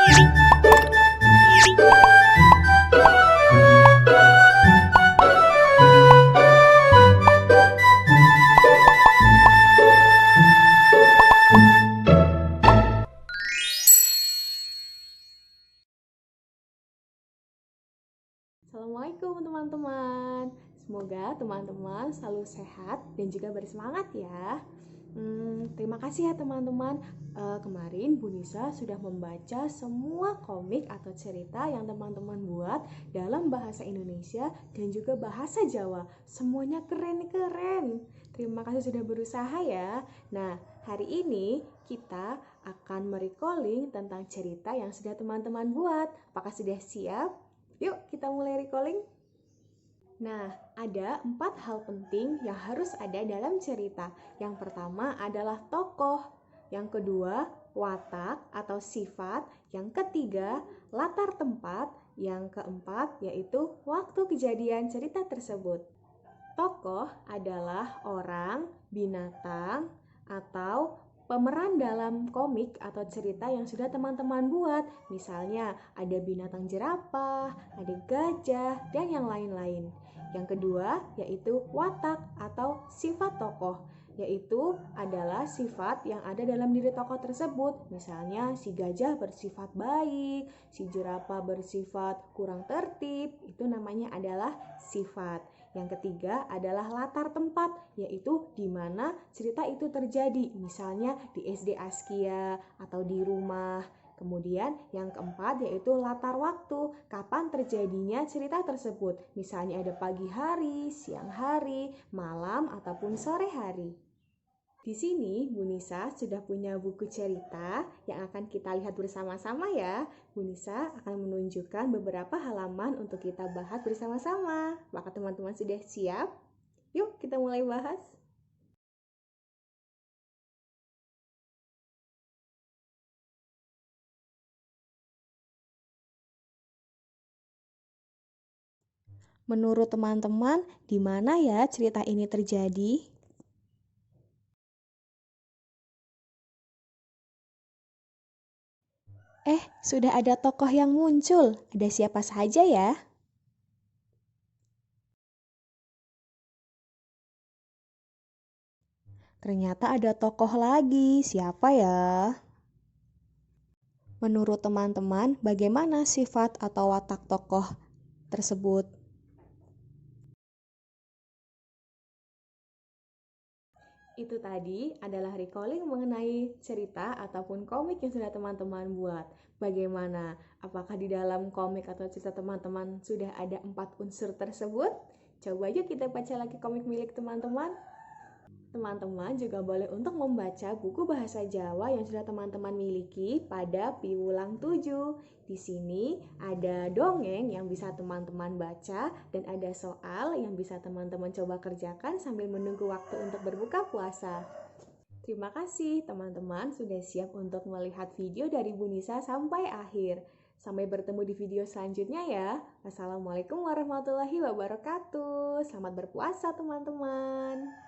Assalamualaikum teman-teman. Semoga teman-teman selalu sehat dan juga bersemangat ya. Terima kasih ya teman-teman. Kemarin Bu Nisa sudah membaca semua komik atau cerita yang teman-teman buat dalam bahasa Indonesia dan juga bahasa Jawa. Semuanya keren-keren. Terima kasih sudah berusaha ya. Nah, hari ini kita akan merecalling tentang cerita yang sudah teman-teman buat. Apakah sudah siap? Yuk kita mulai recalling. Nah, ada 4 hal penting yang harus ada dalam cerita. Yang pertama adalah tokoh. Yang kedua, watak atau sifat. Yang ketiga, latar tempat. Yang keempat, yaitu waktu kejadian cerita tersebut. Tokoh adalah orang, binatang, atau pemeran dalam komik atau cerita yang sudah teman-teman buat. Misalnya ada binatang jerapah, ada gajah, dan yang lain-lain. Yang kedua yaitu watak atau sifat tokoh, yaitu adalah sifat yang ada dalam diri tokoh tersebut. Misalnya si gajah bersifat baik, si jerapah bersifat kurang tertib, itu namanya adalah sifat. Yang ketiga adalah latar tempat, yaitu di mana cerita itu terjadi, misalnya di SD Askia atau di rumah. Kemudian yang keempat yaitu latar waktu, kapan terjadinya cerita tersebut, misalnya ada pagi hari, siang hari, malam, ataupun sore hari. Di sini Bu Nisa sudah punya buku cerita yang akan kita lihat bersama-sama ya. Bu Nisa akan menunjukkan beberapa halaman untuk kita bahas bersama-sama. Maka teman-teman sudah siap? Yuk kita mulai bahas. Menurut teman-teman, di mana ya cerita ini terjadi? Sudah ada tokoh yang muncul. Ada siapa saja ya? Ternyata ada tokoh lagi. Siapa ya? Menurut teman-teman, bagaimana sifat atau watak tokoh tersebut? Itu tadi adalah recalling mengenai cerita ataupun komik yang sudah teman-teman buat. Bagaimana? Apakah di dalam komik atau cerita teman-teman sudah ada 4 unsur tersebut? Coba aja kita baca lagi komik milik teman-teman. Teman-teman juga boleh untuk membaca buku bahasa Jawa yang sudah teman-teman miliki pada Piwulang 7. Di sini ada dongeng yang bisa teman-teman baca dan ada soal yang bisa teman-teman coba kerjakan sambil menunggu waktu untuk berbuka puasa. Terima kasih teman-teman sudah siap untuk melihat video dari Bu Nisa sampai akhir. Sampai bertemu di video selanjutnya ya. Wassalamualaikum warahmatullahi wabarakatuh. Selamat berpuasa teman-teman.